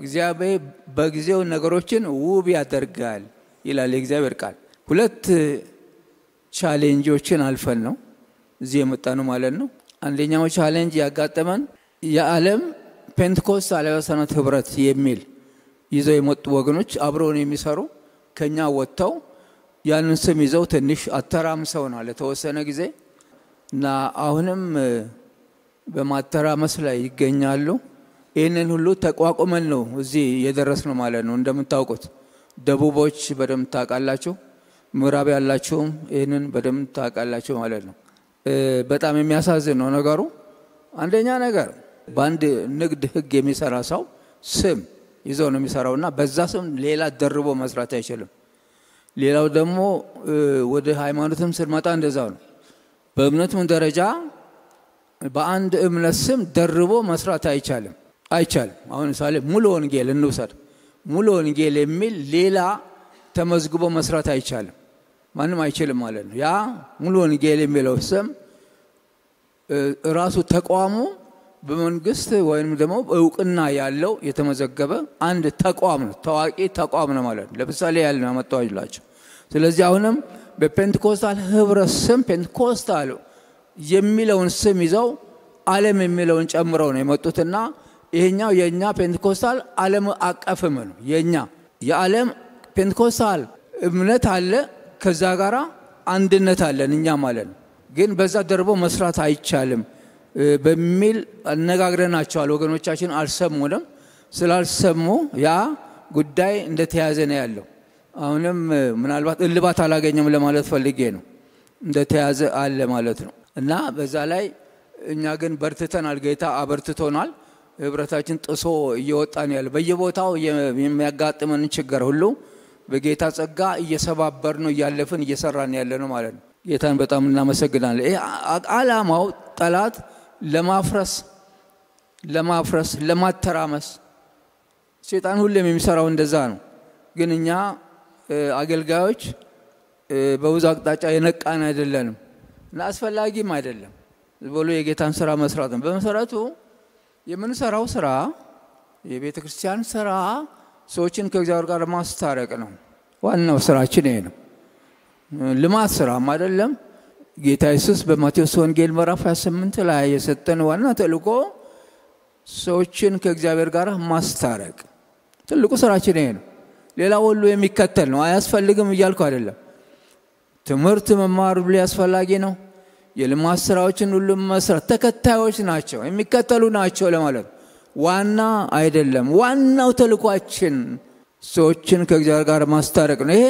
እግዚአብሔር በጊዜው ነገሮችን ውብ ያደርጋል ይላል እግዚአብሔር ቃል። ሁለት ቻሌንጆችን አልፈን ነው እዚህ የመጣነው ማለት ነው። አንደኛው ቻሌንጅ ያጋጠመን የዓለም ፔንቴኮስታል አብያተ ህብረት የሚል ይዘው የመጡ ወገኖች አብረውን የሚሰሩ ከኛ ወጥተው ያንን ስም ይዘው ትንሽ አተራምሰውናል ለተወሰነ ጊዜ እና አሁንም በማተራመስ ላይ ይገኛሉ። ይሄንን ሁሉ ተቋቁመን ነው እዚህ የደረስነው ማለት ነው። እንደምታውቁት ደቡቦች በደም ታቃላችሁ፣ ምዕራብ ያላችሁ ይሄንን በደም ታቃላችሁ ማለት ነው። በጣም የሚያሳዝን ነው ነገሩ። አንደኛ ነገር ባንድ ንግድ ህግ የሚሰራ ሰው ስም ይዘው ነው የሚሰራውና በዛ ስም ሌላ ደርቦ መስራት አይችልም። ሌላው ደግሞ ወደ ሃይማኖትም ስንመጣ እንደዛው ነው። በእምነትም ደረጃ በአንድ እምነት ስም ደርቦ መስራት አይቻልም። አሁን ምሳሌ ሙሉ ወንጌል እንውሰድ። ሙሉ ወንጌል የሚል ሌላ ተመዝግቦ መስራት አይቻልም። ማንም አይችልም ማለት ነው። ያ ሙሉ ወንጌል የሚለው ስም ራሱ ተቋሙ በመንግስት ወይንም ደግሞ እውቅና ያለው የተመዘገበ አንድ ተቋም ነው፣ ታዋቂ ተቋም ነው ማለት ነው። ለምሳሌ ያልና መጣዋጅላችሁ። ስለዚህ አሁንም በፔንቴኮስታል ህብረት ስም ፔንቴኮስታል የሚለውን ስም ይዘው ዓለም የሚለውን ጨምረው ነው የመጡትና ይሄኛው የኛ ፔንቴኮስታል ዓለም አቀፍም ነው። የዓለም ፔንቴኮስታል እምነት አለ፣ ከዛ ጋራ አንድነት አለን እኛ ማለት ነው። ግን በዛ ደርቦ መስራት አይቻልም በሚል አነጋግረናቸዋል። ወገኖቻችን አልሰሙንም። ስላልሰሙ ያ ጉዳይ እንደተያዘ ነው ያለው። አሁንም ምናልባት እልባት አላገኘም ለማለት ፈልጌ ነው። እንደተያዘ አለ ማለት ነው። እና በዛ ላይ እኛ ግን በርትተናል፣ ጌታ አበርትቶናል። ህብረታችን ጥሶ እየወጣን ያለ በየቦታው የሚያጋጥመን ችግር ሁሉ በጌታ ጸጋ እየሰባበር ነው ያለፈን እየሰራን ያለ ነው ማለት ነው። ጌታን በጣም እናመሰግናለን። ዓላማው ጠላት ለማፍረስ ለማተራመስ ሰይጣን ሁሌም የሚሰራው እንደዛ ነው። ግን እኛ አገልጋዮች በውዛ አቅጣጫ የነቃን አይደለንም እና አስፈላጊም አይደለም ብሎ የጌታን ስራ መስራት ነው። በመሰረቱ የምንሰራው ስራ የቤተ ክርስቲያን ስራ ሰዎችን ከእግዚአብሔር ጋር ማስታረቅ ነው። ዋናው ስራችን ይሄ ነው። ልማት ስራም አይደለም። ጌታ ኢየሱስ በማቴዎስ ወንጌል ምዕራፍ 28 ላይ የሰጠን ዋና ተልእኮ ሰዎችን ከእግዚአብሔር ጋር ማስታረቅ ትልቁ ስራችን ይሄ ነው። ሌላ ሁሉ የሚከተል ነው። አያስፈልግም እያልኩ አይደለም። ትምህርት መማር ሁሉ ያስፈልጋል ነው። የልማት ስራዎችን ሁሉ መስራት ተከታዮች ናቸው፣ የሚከተሉ ናቸው ለማለት ዋና አይደለም። ዋናው ተልእኳችን ሰዎችን ከእግዚአብሔር ጋር ማስታረቅ ነው። ይሄ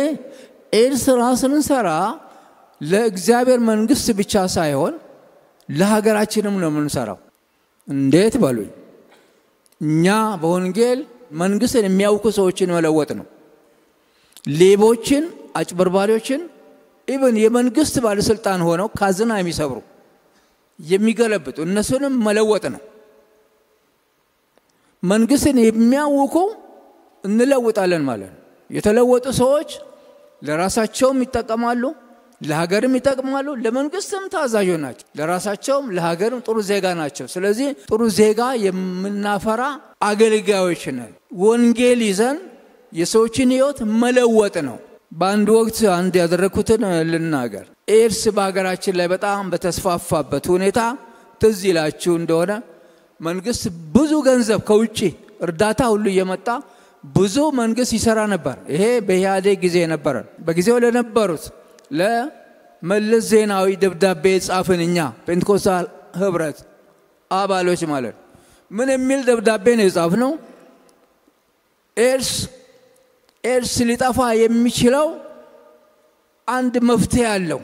ራስን ሰራ ለእግዚአብሔር መንግስት ብቻ ሳይሆን ለሀገራችንም ነው የምንሰራው። እንዴት ባሉኝ እኛ በወንጌል መንግስትን የሚያውቁ ሰዎችን መለወጥ ነው። ሌቦችን፣ አጭበርባሪዎችን ኢቭን የመንግስት ባለስልጣን ሆነው ካዝና የሚሰብሩ የሚገለብጡ እነሱንም መለወጥ ነው። መንግስትን የሚያውቁ እንለውጣለን ማለት ነው። የተለወጡ ሰዎች ለራሳቸውም ይጠቀማሉ፣ ለሀገርም ይጠቅማሉ፣ ለመንግስትም ታዛዦች ናቸው። ለራሳቸውም ለሀገርም ጥሩ ዜጋ ናቸው። ስለዚህ ጥሩ ዜጋ የምናፈራ አገልጋዮች ነን። ወንጌል ይዘን የሰዎችን ህይወት መለወጥ ነው። በአንድ ወቅት አንድ ያደረኩትን ልናገር። ኤድስ በሀገራችን ላይ በጣም በተስፋፋበት ሁኔታ ትዝ ይላችሁ እንደሆነ መንግስት ብዙ ገንዘብ ከውጪ እርዳታ ሁሉ እየመጣ ብዙ መንግስት ይሰራ ነበር። ይሄ በኢህአዴግ ጊዜ ነበር። በጊዜው ለነበሩት ለመለስ ዜናዊ ደብዳቤ ጻፍን እኛ ፔንቴኮስታል ህብረት አባሎች ማለት ምን የሚል ደብዳቤ ነው የጻፍነው? ኤድስ ሊጠፋ የሚችለው አንድ መፍትሄ አለው።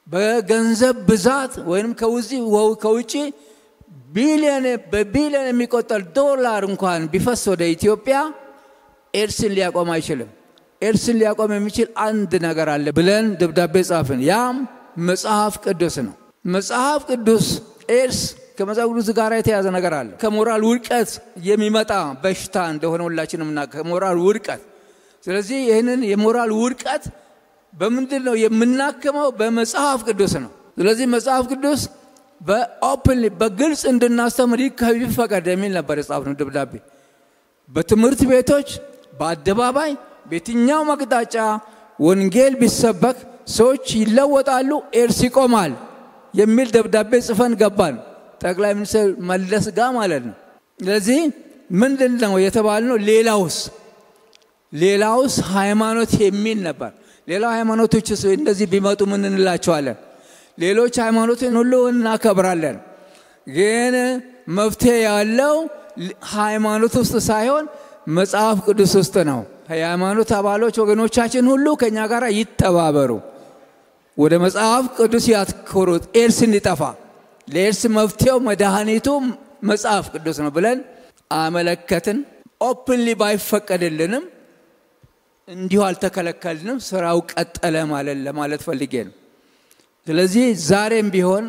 በገንዘብ ብዛት ወይንም ከውጪ በቢሊዮን የሚቆጠር ዶላር እንኳን ቢፈስ ወደ ኢትዮጵያ ኤድስን ሊያቆም አይችልም። ኤድስን ሊያቆም የሚችል አንድ ነገር አለ ብለን ደብዳቤ ጻፍን። ያም መጽሐፍ ቅዱስ ነው። መጽሐፍ ቅዱስ ኤድስ ከመጽሐፍ ቅዱስ ጋር የተያዘ ነገር አለ። ከሞራል ውድቀት የሚመጣ በሽታ እንደሆነ ሁላችንም ከሞራል ውድቀት። ስለዚህ ይሄንን የሞራል ውድቀት በምንድነው የምናከመው? በመጽሐፍ ቅዱስ ነው። ስለዚህ መጽሐፍ ቅዱስ በኦፕንሊ በግልጽ እንድናስተምር ይፈቀድ የሚል ነበር የጻፍነው ደብዳቤ። በትምህርት ቤቶች በአደባባይ በየትኛው አቅጣጫ ወንጌል ቢሰበክ ሰዎች ይለወጣሉ ኤድስ ይቆማል የሚል ደብዳቤ ጽፈን ገባን ጠቅላይ ሚኒስትር መለስ ጋር ማለት ነው ስለዚህ ምንድነው የተባልነው ሌላውስ ሃይማኖት የሚል ነበር ሌላው ሃይማኖቶች እንደዚህ ቢመጡ ምን እንላቸዋለን ሌሎች ሃይማኖትን ሁሉ እናከብራለን ግን መፍትሄ ያለው ሃይማኖት ውስጥ ሳይሆን መጽሐፍ ቅዱስ ውስጥ ነው ሃይማኖት አባሎች ወገኖቻችን ሁሉ ከኛ ጋር ይተባበሩ ወደ መጽሐፍ ቅዱስ ያትኮሩት ኤድስ እንዲጠፋ ለኤድስ መፍትሄው መድኃኒቱ መጽሐፍ ቅዱስ ነው ብለን አመለከትን ኦፕንሊ ባይፈቀድልንም እንዲሁ አልተከለከልንም ስራው ቀጠለ ለማለት ፈልጌ ነው ስለዚህ ዛሬም ቢሆን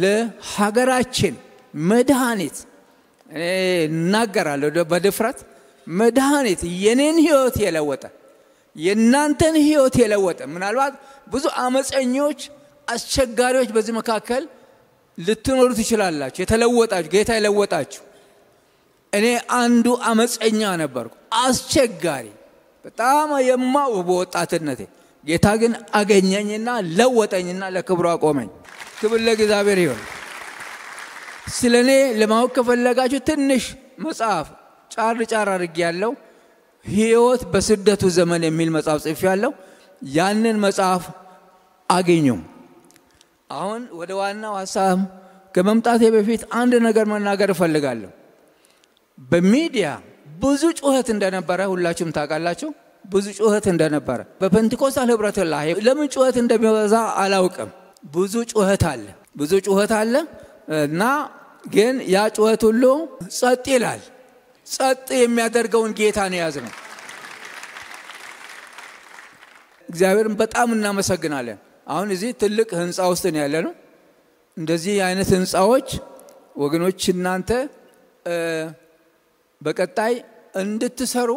ለሀገራችን መድኃኒት እናገራለሁ በድፍረት መድኃኒት የኔን ህይወት የለወጠ የናንተን ህይወት የለወጠ ምናልባት ብዙ አመፀኞች አስቸጋሪዎች በዚህ መካከል ልትኖሩ ትችላላችሁ የተለወጣችሁ ጌታ የለወጣችሁ እኔ አንዱ አመፀኛ ነበርኩ አስቸጋሪ በጣም በወጣትነቴ ጌታ ግን አገኘኝና ለወጠኝና ለክብሩ አቆመኝ ክብር ለእግዚአብሔር ይሁን ስለኔ ለማወቅ ከፈለጋችሁ ትንሽ መጽሐፍ ጫር አድርጌያለሁ ህይወት በስደቱ ዘመን የሚል መጽሐፍ ጽፌያለሁ ያንን መጽሐፍ አገኙ አሁን ወደ ዋናው ሐሳብ ከመምጣቴ በፊት አንድ ነገር መናገር እፈልጋለሁ በሚዲያ ብዙ ጩኸት እንደነበረ ሁላችሁም ታውቃላችሁ ብዙ ጩኸት እንደነበረ በፔንቴኮስታል ህብረት ላይ ለምን ጩኸት እንደሚበዛ አላውቅም ብዙ ጩኸት አለ እና ግን ያ ጩኸት ሁሉ ጸጥ ይላል ጸጥ የሚያደርገውን ጌታ ነው ያዝነው እግዚአብሔርን በጣም እናመሰግናለን አሁን እዚህ ትልቅ ህንጻ ውስጥ ነው ያለነው እንደዚህ አይነት ህንጻዎች ወገኖች እናንተ በቀጣይ እንድትሰሩ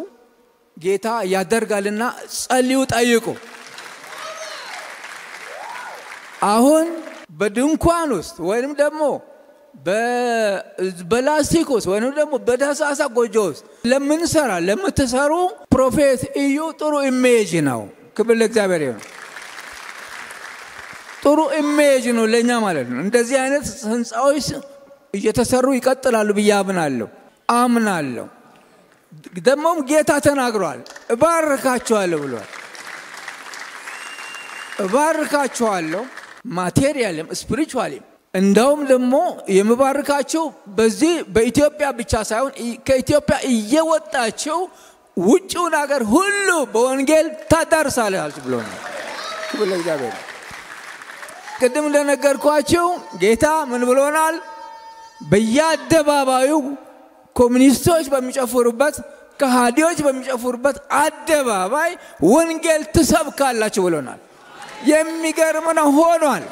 ጌታ ያደርጋልና ጸልዩ ጠይቁ አሁን በድንኳን ውስጥ ወይንም ደግሞ በላስቲክ ውስጥ ወይንም ደግሞ በዳሳሳ ጎጆ ውስጥ ለምትሰሩ ፕሮፌት እዩ ጥሩ ኢሜጅ ነው ክብር ለእግዚአብሔር ይሁን ጥሩ ኢሜጅ ነው ለኛ ማለት ነው እንደዚህ አይነት ህንጻዎች እየተሰሩ ይቀጥላሉ አምናለሁ ደሞም ጌታ ተናግሯል እባርካችኋለሁ ብሏል እባርካችኋለሁ ማቴሪያልም ስፒሪቹዋልም እንደውም ደግሞ የምባርካችሁ በዚህ በኢትዮጵያ ብቻ ሳይሆን ከኢትዮጵያ እየወጣችሁ ውጪውን ሀገር ሁሉ በወንጌል ታዳርሳላችሁ ብሎናል ክብር ለእግዚአብሔር ቅድም እንደነገርኳችሁ ጌታ ምን ብሎናል በየአደባባዩ ኮሙኒስቶች በሚጨፍሩበት ከሃዲዎች በሚጨፍሩበት አደባባይ ወንጌል ትሰብካላችሁ ብሎናል የሚገርም ነው ሆኗል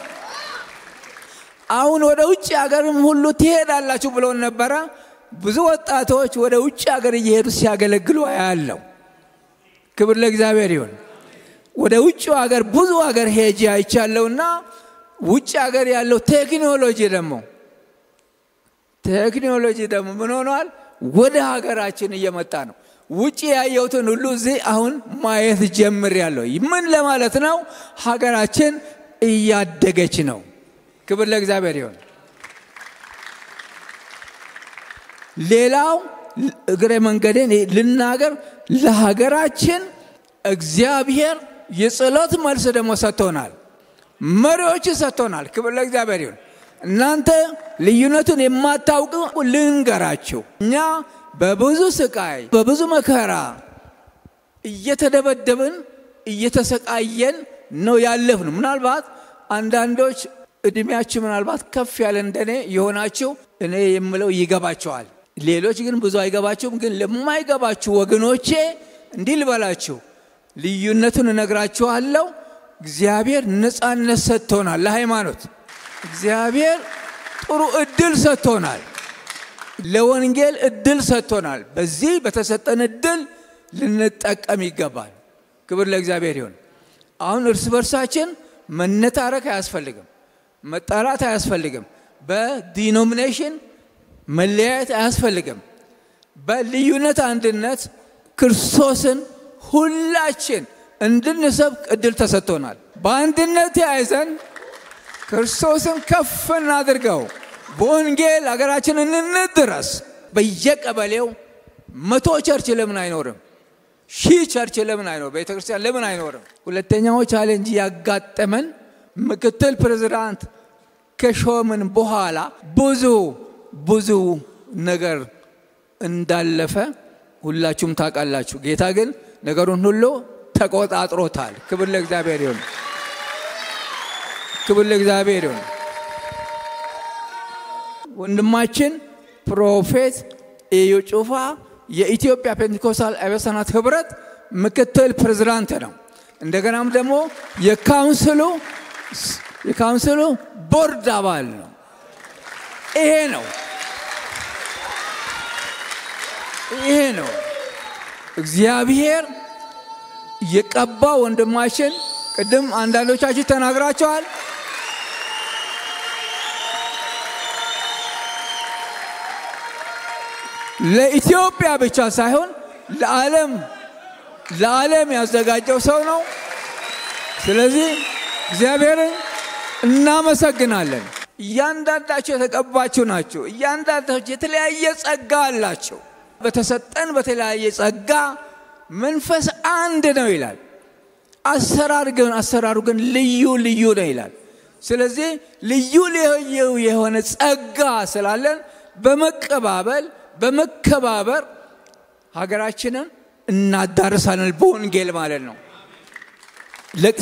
አሁን ወደ ውጪ ሀገርም ሁሉ ትሄዳላችሁ ብሎን ነበር ብዙ ወጣቶች ወደ ውጪ ሀገር እየሄዱ ሲያገለግሉ ያለው ክብር ለእግዚአብሔር ይሁን ወደ ውጪ ሀገር ብዙ ሀገር ሄጄ አይቻለውና ውጪ ሀገር ያለው ቴክኖሎጂ ደግሞ ምን ሆኗል ወደ ሀገራችን እየመጣ ነው ውጪ ያየውትን ሁሉ እዚህ አሁን ማየት ጀምሬያለሁ ምን ለማለት ነው ሀገራችን እያደገች ነው ክብር ለእግዚአብሔር ይሁን ሌላው እግረ መንገዴን ልናገር ለሀገራችን እግዚአብሔር የጸሎት መልስ ደግሞ ሰጥቶናል መሪዎች ሰጥቶናል ክብር ለእግዚአብሔር ይሁን እናንተ ልዩነቱን የማታውቁ ልንገራችሁ እኛ በብዙ ስቃይ በብዙ መከራ እየተደበደብን እየተሰቃየን ነው ያለፍነው ምናልባት አንዳንዶች እድሜያችሁ ምናልባት ከፍ ያለ እንደኔ የሆናችሁ እኔ የምለው ይገባቸዋል ሌሎች ግን ብዙ አይገባቸውም ግን ለማይገባችሁ ወገኖቼ እንዲህ ልበላችሁ ልዩነቱን እነግራችኋለሁ እግዚአብሔር ነፃነት ሰጥቶናል ለሃይማኖት እግዚአብሔር ጥሩ እድል ሰጥቶናል ለወንጌል እድል ሰጥቶናል በዚህ በተሰጠን እድል ልንጠቀም ይገባል ክብር ለእግዚአብሔር ይሁን አሁን እርስ በርሳችን መነታረክ አያስፈልግም መጣላት አያስፈልግም በዲኖሚኔሽን መለያየት አያስፈልግም በልዩነት አንድነት ክርስቶስን ሁላችን እንድንሰብክ እድል ተሰጥቶናል በአንድነት ያይዘን ክርስቶስን ከፍ እናድርገው በወንጌል አገራችንን እንድረስ በየቀበሌው 100 ቸርች ለምን አይኖርም 1000 ቸርች ለምን አይኖር ቤተክርስቲያን ለምን አይኖርም ሁለተኛው ቻሌንጅ ያጋጠመን ምክትል ፕሬዝዳንት ከሾምን በኋላ ብዙ ነገር እንዳለፈ ሁላችሁም ታውቃላችሁ ጌታ ግን ነገሩን ሁሉ ተቆጣጥሮታል ክብር ለእግዚአብሔር ይሁን ክብር ለእግዚአብሔር ይሁን ወንድማችን ፕሮፌት ኢዩ ጩፋ የኢትዮጵያ ፔንቴኮስታል አብያተ ህብረት ምክትል ፕሬዝዳንት ነው እንደገናም ደግሞ የካውንስሉ ቦርድ አባል ነው ይሄ ነው እግዚአብሔር የቀባው ወንድማችን ቅድም አንዳንዶቻችሁ ተናግራችኋል ለኢትዮጵያ ብቻ ሳይሆን ለዓለም ያዘጋጀው ሰው ነው ስለዚህ እግዚአብሔርን እናመሰግናለን እያንዳንዳችሁ የተቀባችሁ ናችሁ እያንዳንዳችሁ የተለያየ ጸጋ አላችሁ በተሰጠን በተለያየ ጸጋ መንፈስ አንድ ነው ይላል አሰራሩ ግን ልዩ ነው ይላል ስለዚህ ልዩ የሆነ ጸጋ ስላለን በመከባበር ሀገራችንን እናዳርሳለን በወንጌል ማለት ነው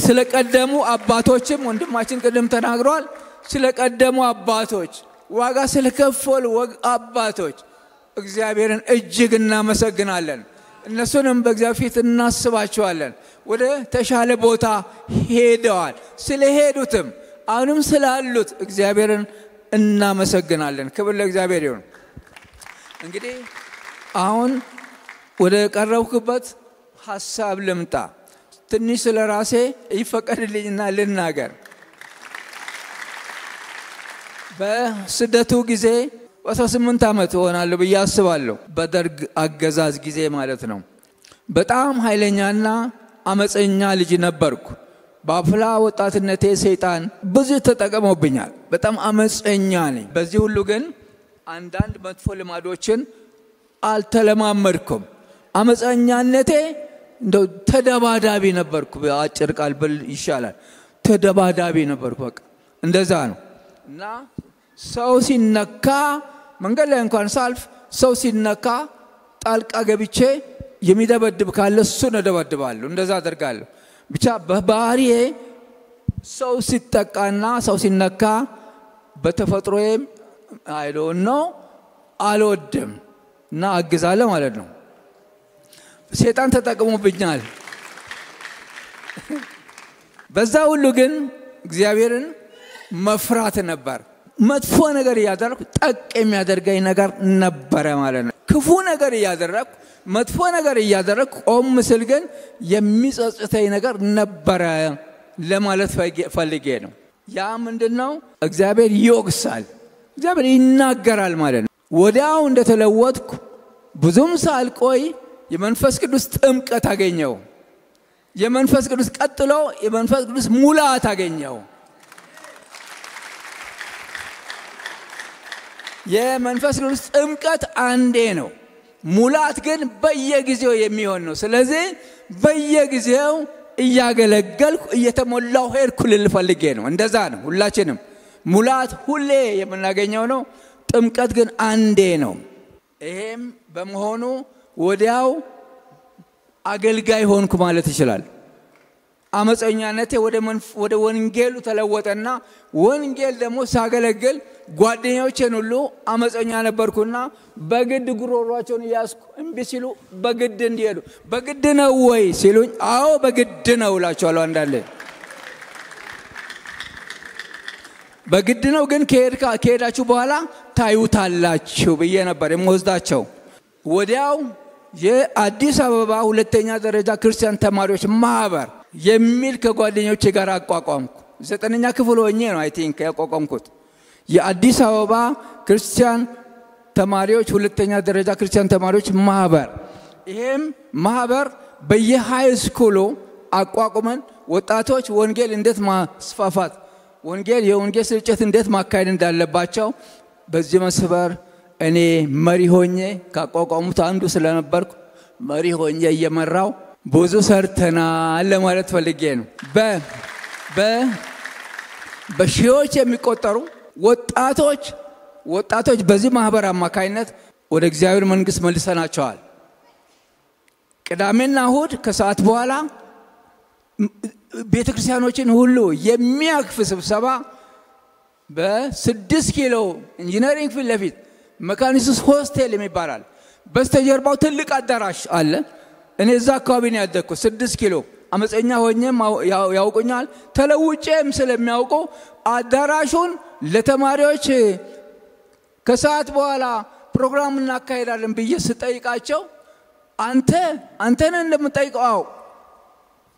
ስለቀደሙ አባቶችም ወንድማችን ቀደም ተናግሯል ስለቀደሙ አባቶች ዋጋ ስለከፈሉ አባቶች እግዚአብሔርን እጅግ እናመሰግናለን እነሱንም በእግዚአብሔር ፊት እናስባቸዋለን ወደ ተሻለ ቦታ ሄደዋል ስለሄዱትም አሁንም ስላሉት እግዚአብሔርን እናመሰግናለን ክብር ለእግዚአብሔር ይሁን እንግዲህ አሁን ወደ ቀረብኩበት ሐሳብ ልምጣ ትንሽ ስለራሴ ይፈቀድልኝና ልናገር በስደቱ ጊዜ 18 ዓመት ሆናለሁ በያስባለሁ በደርግ አገዛዝ ጊዜ ማለት ነው በጣም ኃይለኛና አመፀኛ ልጅ ነበርኩ በአፍላ ወጣትነቴ ሰይጣን ብዙ ተጠቀመውብኛል በጣም አመፀኛ ነኝ በዚህ ሁሉ ግን አንዳንድ መጥፎ ልማዶችን አልተለማመድኩም አመፀኛነቴ እንደው ተደባዳቢ ነበርኩ በአጭር ቃል ብል ይሻላል ተደባዳቢ ነበርኩ በቃ እንደዛ ነው እና ሰው ሲነካ መንገድ ላይ እንኳን ሳልፍ ሰው ሲነካ ጣልቃ ገብቼ የሚደበድብ ካለ እሱን እደበድባለሁ እንደዛ አደርጋለሁ ብቻ በባህሪዬ ሰው ሲጠቃና ሰው ሲነካ በተፈጥሮዬ I don't know አልወድም እና አግዛለሁ ማለት ነው ሰይጣን ተጠቅሞብኛል በዛ ሁሉ ግን እግዚአብሔርን መፍራት ነበር መጥፎ ነገር ያደረኩ ጠቅ የሚያደርገኝ ነገር ነበር ማለት ነው ክፉ ነገር ያደረኩ መጥፎ ነገር ያደረኩ ቆም ስል ግን የሚጸጽተኝ ነገር ነበር ለማለት ፈልጌ ነው ያ ምንድነው እግዚአብሔር ይወቅሳል እግዚአብሔር ይናገራል ማለት ነው ወዲያው እንደተለወጥኩ ብዙም ሳልቆይ የመንፈስ ቅዱስ ጥምቀት አገኘው የመንፈስ ቅዱስ ቀጥሎ የመንፈስ ቅዱስ ሙላት አገኘው የመንፈስ ቅዱስ ጥምቀት አንዴ ነው ሙላት ግን በየጊዜው የሚሆን ነው ስለዚህ በየጊዜው እያገለገልኩ እየተሞላው ሄድኩ ልፈልጌ ነው እንደዛ ነው ሁላችንም ሙላት ሁሌ የምናገኘው ነው ጥምቀት ግን አንዴ ነው ይሄም በመሆኑ ወዲያው አገልጋይ ሆንኩ ማለት ይችላል አመፀኛነቴ ወደ ወንጌሉ ተለወጠና ወንጌል ደግሞ ሳገለግል ጓደኞቼን ሁሉ አመፀኛ ነበርኩና በግድ ጉሮሯቸውን ያስኩ እንቢ ሲሉ በግድ እንዲሄዱ በግድ ነው ወይ ሲሉኝ አዎ በግድ ነው እላቸዋለሁ አንዳንዴ በግድ ነው ግን ከሄዳችሁ በኋላ ታዩታላችሁ ብዬ ነበር የምወስዳቸው ወዲያው የአዲስ አበባ ሁለተኛ ደረጃ ክርስቲያን ተማሪዎች ማህበር የሚል ከጓደኞቼ ጋር አቋቋምኩ 9ኛ ክፍል ሆኜ ነው አይ ቲንክ ያቋቋምኩት የአዲስ አበባ ክርስቲያን ተማሪዎች ሁለተኛ ደረጃ ክርስቲያን ተማሪዎች ማህበር ይሄም ማህበር በየሃይ ስኩሉ አቋቁመን ወጣቶች ወንጌል እንዴት ማስፋፋት የወንጌል ስርጭት እንዴት ማካሄድ እንዳለባቸው በዚህ መስበር እኔ መሪ ሆኜ ካቋቋሙት አንዱ ስለነበርኩ መሪ ሆኜ እየመራው ብዙ ሰርተናል ለማለት ፈልጌ ነው። በሺዎች የሚቆጠሩ ወጣቶች በዚህ ማህበር አማካይነት ወደ እግዚአብሔር መንግስት መልሰናቸዋል። ቅዳሜና እሁድ ከሰዓት በኋላ ቤተክርስቲያኖችን ሁሉ የሚያክፍ ስብሰባ በ6 ኪሎ ኢንጂነሪንግ ፊት ለፊት መካኒክስ ሆስቴል የሚባላል በስተጀርባው ትልቅ አዳራሽ አለ። እኔ እዛ አካባቢ ነው ያደግኩት 6 ኪሎ አመፀኛ ሆኜም ያውቁኛል ተለውጬም ስለሚያውቁ አዳራሹን ለተማሪዎች ከሰዓት በኋላ ፕሮግራም እናካሄዳለን ብዬ ስጠይቃቸው አንተን እንደምጠይቀው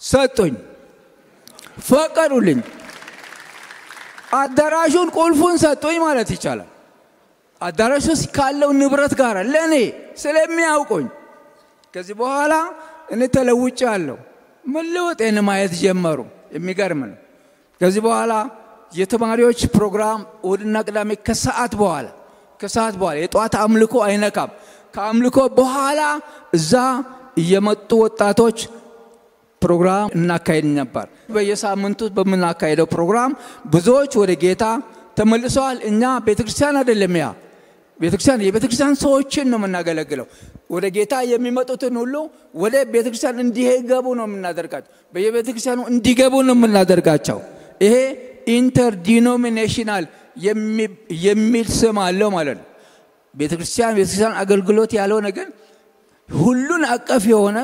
ሰጡኝ ፈቀዱልኝ። አዳራሹን ቁልፉን ሰጡኝ ማለት ይቻላል። አዳራሹ ካለው ንብረት ጋር ለኔ ስለሚያውቁኝ ከዚህ በኋላ እኔ ተለውጫለሁ። መለወጤን ማየት ጀመሩ። የሚገርም ነው። ከዚህ በኋላ የተማሪዎች ፕሮግራም እሁድና ቅዳሜ ከሰዓት በኋላ የጧት አምልኮ አይነካም። ከአምልኮ በኋላ እዛ እየመጡ ወጣቶች ፕሮግራም እናካሄድ ነበር። በየሳምንቱ በመናካሄደው ፕሮግራም ብዙዎች ወደ ጌታ ተመልሰዋል። እኛ ቤተክርስቲያን አይደለም የቤተክርስቲያን ሰዎችን ነው የምናገለግለው። ወደ ጌታ የሚመጡትን ሁሉ ወደ ቤተክርስቲያን እንዲገቡ ነው የምናደርጋቸው። በየቤተክርስቲያኑ እንዲገቡ ነው የምናደርጋቸው። ይሄ ኢንተርዲኖሚኔሽናል የሚል ስም አለው ማለት ነው። ቤተክርስቲያን አገልግሎት ያለው ነገር ሁሉን አቀፍ የሆነ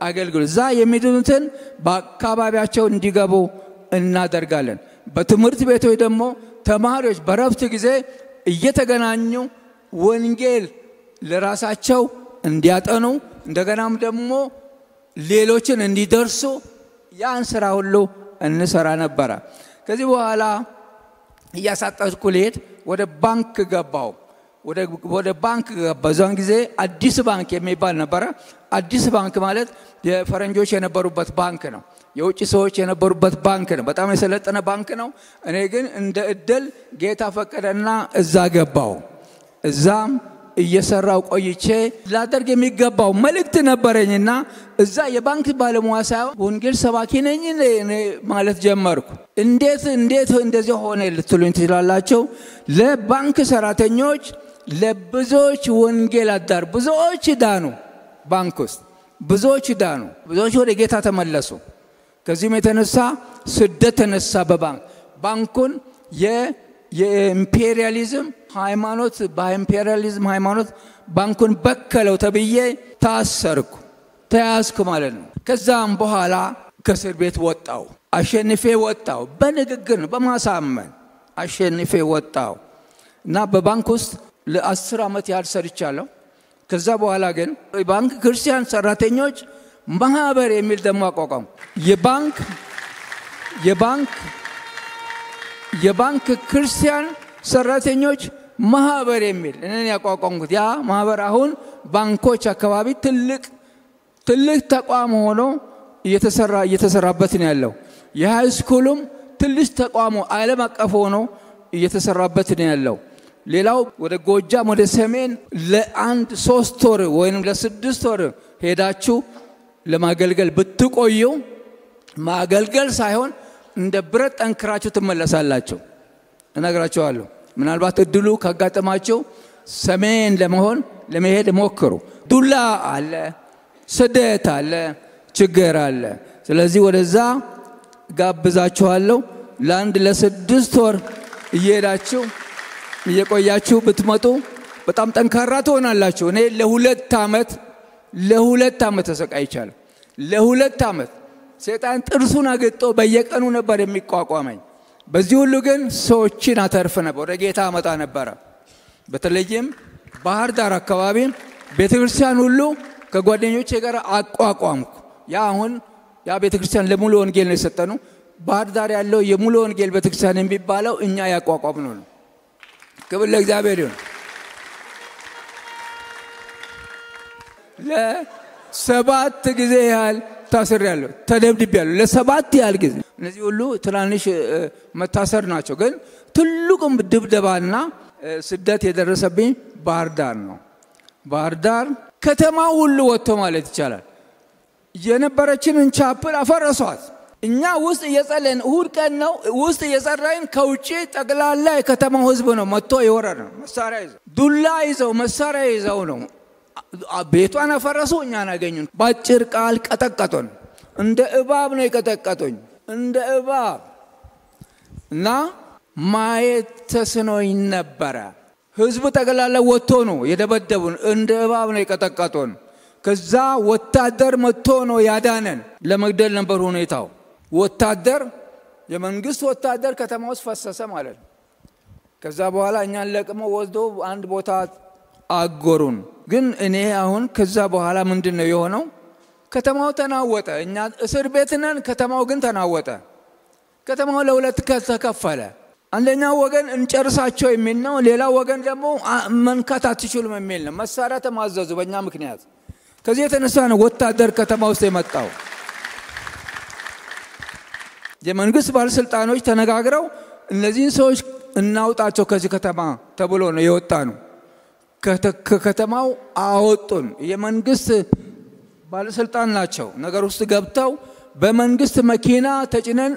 አገልግሎት እዛ የሚድኑትን በአካባቢያቸው እንዲገቡ እናደርጋለን። በትምህርት ቤቶች ደግሞ ተማሪዎች በረፍት ጊዜ እየተገናኙ ወንጌል ለራሳቸው እንዲያጠኑ እንደገናም ደግሞ ሌሎችን እንዲደርሱ ያን ስራ ሁሉ እንሰራ ነበር። ከዚህ በኋላ እያሳጠጥኩ ልሄድ ወደ ባንክ ገባው። ወደ ባንክ በዛን ጊዜ አዲስ ባንክ የሚባል ነበር። አዲስ ባንክ ማለት የፈረንጆች የነበሩበት ባንክ ነው። የውጭ ሰዎች የነበሩበት ባንክ ነው። በጣም የሰለጠነ ባንክ ነው። እኔ ግን እንደ እድል ጌታ ፈቀደና እዛ ገባው። እዛም እየሰራው ቆይቼ ላደርግ የሚገባው መልእክት ነበረኝና እዛ የባንክ ባለሙያ ሳይሆን ወንጌል ሰባኪ ነኝ ማለት ጀመርኩ። እንዴት እንደዚህ ሆነ ልትሉኝ ትችላላችሁ። ለባንክ ሰራተኞች ለብዙዎች ወንጌል አዳር ብዙዎች ዳኑ። ባንክ ውስጥ ብዙዎች ዳኑ። ብዙዎች ወደ ጌታ ተመለሱ። ከዚህም የተነሳ ስደት ተነሳ። ባንኩን የኢምፔሪያሊዝም ሃይማኖት በኢምፔሪያሊዝም ሃይማኖት ባንኩን በከለው ተብዬ ተያዝኩ ማለት ነው። ከዛም በኋላ ከእስር ቤት ወጣው። አሸንፌ ወጣው። በንግግር በማሳመን አሸንፌ ወጣው እና በባንክ ውስጥ ለ10 ዓመት ያህል ሰርቻለሁ። ከዛ በኋላ ግን ባንክ ክርስቲያን ሰራተኞች ማህበር የሚል ደግሞ አቋቋሙ። የባንክ ክርስቲያን ሰራተኞች ማህበር የሚል እኔን ያቋቋምኩት ያ ማህበር አሁን ባንኮች አካባቢ ትልቅ ተቋም ሆኖ እየተሰራበት ነው ያለው። የሃይ ስኩልም ትልቅ ተቋም ዓለም አቀፍ ሆኖ እየተሰራበት ነው ያለው። ሌላው ወደ ጎጃም ወደ ሰሜን ለአንድ 3 ወር ወይንም ለ6 ወር ሄዳችሁ ለማገልገል ብትቆዩ ማገልገል ሳይሆን እንደ ብረት ጠንክራችሁ ትመለሳላችሁ እነግራችኋለሁ። ምናልባት እድሉ ካጋጠማችሁ ሰሜን ለመሄድ ሞክሩ። ዱላ አለ፣ ስደት አለ፣ ችግር አለ። ስለዚህ ወደዛ ጋብዛችኋለሁ። ለአንድ ለ6 ወር እየሄዳችሁ እየቆያችሁ ብትመጡ በጣም ጠንካራ ትሆናላችሁ። እኔ ለሁለት ዓመት ተሰቃይቻለሁ። ለ2 ዓመት ሰይጣን ጥርሱን አግጦ በየቀኑ ነበር የሚቋቋመኝ። በዚህ ሁሉ ግን ሰዎችን አተርፍ ነበር፣ ወደ ጌታ አመጣ ነበር። በተለይም ባህር ዳር አካባቢ ቤተክርስቲያን ሁሉ ከጓደኞቼ ጋር አቋቋምኩ። ያ ቤተክርስቲያን ለሙሉ ወንጌል ነው የሰጠነው። ባህር ዳር ያለው የሙሉ ወንጌል ቤተክርስቲያን የሚባለው እኛ ያቋቋምነው ነው። ክብር ለእግዚአብሔር ይሁን። ለሰባት ጊዜ ያህል ታስሬያለሁ ተደብድቤያለሁ ለሰባት ያህል ጊዜ እነዚህ ሁሉ ትናንሽ መታሰር ናቸው ግን ትልቁም ድብደባና ስደት የደረሰብኝ ባህር ዳር ነው ባህር ዳር ከተማው ሁሉ ወጥቶ ማለት ይቻላል የነበረችንን ቻፕል አፈረሷት እኛ ውስጥ እየጸለይን እሁድ ቀን ነው ውስጥ እየጸለይን ከውጪ ጠቅላላ የከተማው ህዝብ ነው መጥቶ የወረደው መሳሪያ ይዘው ዱላ ይዘው መሳሪያ ይዘው ነው ቤቷን አፈረሱ እኛን አገኙን ባጭር ቃል ቀጠቀጡን እንደ እባብ ነው የቀጠቀጡኝ እንደ እባብ እና ማየት ተስኖኝ ነበር ህዝቡ ጠቅላላ ወጥቶ ነው የደበደቡን እንደ እባብ ነው የቀጠቀጡን ከዛ ወታደር መጥቶ ነው ያዳነን ለመግደል ነበር ሁኔታው ወታደር የመንግስት ወታደር ከተማ ውስጥ ፈሰሰ ማለት ነው ከዛ በኋላ እኛን ለቅመው ወስዶ አንድ ቦታ አጎሩን ግን እኔ አሁን ከዛ በኋላ ምንድነው የሆነው ከተማው ተናወጠ እኛ እስር ቤት ነን ከተማው ግን ተናወጠ ከተማው ለሁለት ተከፈለ አንደኛው ወገን እንጨርሳቸው የሚል ነው ሌላው ወገን ደግሞ መንካት አትችሉም የሚል ነው መሳሪያ ተማዘዙ በእኛ ምክንያት ከዚህ የተነሳ ነው ወታደር ከተማ ውስጥ የመጣው የመንግስት ባለስልጣኖች ተነጋግረው እነዚህ ሰዎች እናውጣቸው ከዚህ ከተማ ተብሎ ነው የወጣኑ ከከተማው አወጡን የመንግስት ባለስልጣን ናቸው ነገር ውስጥ ገብተው በመንግስት መኪና ተጭነን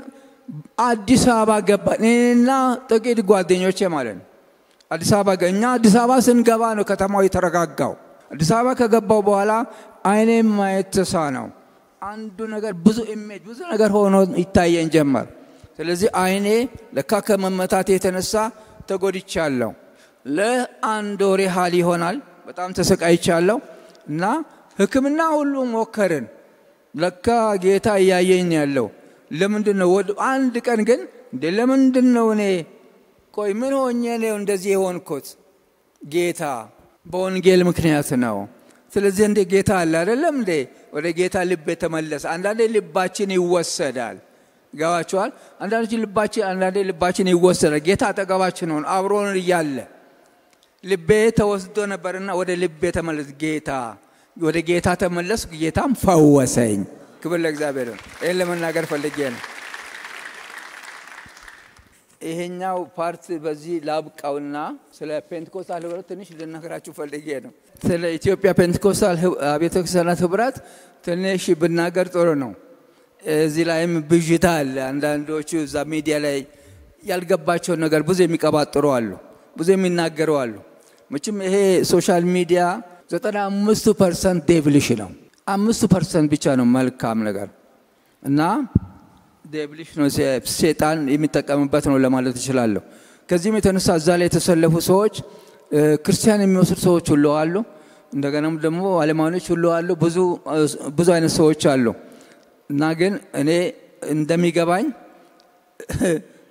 አዲስ አበባ ገባንና ጥቂት ጓደኞቼ ማለት ነው አዲስ አበባ ገኛ አዲስ አበባ ስንገባ ነው ከተማው የተረጋጋው አዲስ አበባ ከገባው በኋላ አይኔ ማየት ተሳነው አንዱ ነገር ብዙ ኢሜጅ ብዙ ነገር ሆኖ ይታየን ጀመር ስለዚህ አይኔ ለካ ከመመታት የተነሳ ተጎድቻለሁ ለአንድ ወር ያህል ይሆናል በጣም ተሰቃይቻለሁ እና ህክምና ሁሉ ሞከርን ለካ ጌታ ያየኝ ያለው ለምንድነው አንድ ቀን ግን ለምንድነው እኔ ቆይ ምን ሆኜ ነው እንደዚህ የሆንኩት ጌታ በወንጌል ምክንያት ነው ስለዚህ እንደ ጌታ አለ አይደለም እንደ ወደ ጌታ ልብ ተመለሰ አንዳንዴ ልባችን ይወሰዳል ጋዋቸዋል አንዳንዴ ልባችን ይወሰዳል ጌታ አጠገባችን ነው አብሮን ይያለ ልቤ ተወስዶ ነበርና ወደ ልቤ ተመለስ ጌታ ወደ ጌታ ተመለስ ጌታም ፈወሰኝ ክብር ለእግዚአብሔር ይሄን ለመናገር ፈልጌ ነው ይሄኛው ፓርት በዚህ ላብቃውና ስለ ፔንቴኮስታል ህብረት ትንሽ ልነግራችሁ ፈልጌ ነው ስለ ኢትዮጵያ ፔንቴኮስታል ቤተክርስቲያናት ህብረት ትንሽ ብናገር ጥሩ ነው እዚህ ላይም ብዥታ አለ አንዳንዶቹ እዛ ሚዲያ ላይ ያልገባቸው ነገር ብዙ የሚቀባጥሩ አሉ ብዙ የሚናገሩ አሉ መቼም ይሄ ሶሻል ሚዲያ 95% ዴቪልሽ ነው 5% ብቻ ነው መልካም ነገር እና ዴቪልሽ ነው ሰይጣን የሚጠቀምበት ነው ለማለት ይችላል ከዚህም የተነሳ እዛ ላይ የተሰለፉ ሰዎች ክርስቲያን የሚወስዱ ሰዎች ሁሉ አሉ እንደገናም ደግሞ ዓለማኖች ሁሉ አሉ ብዙ አይነት ሰዎች አሉ እና ግን እኔ እንደሚገባኝ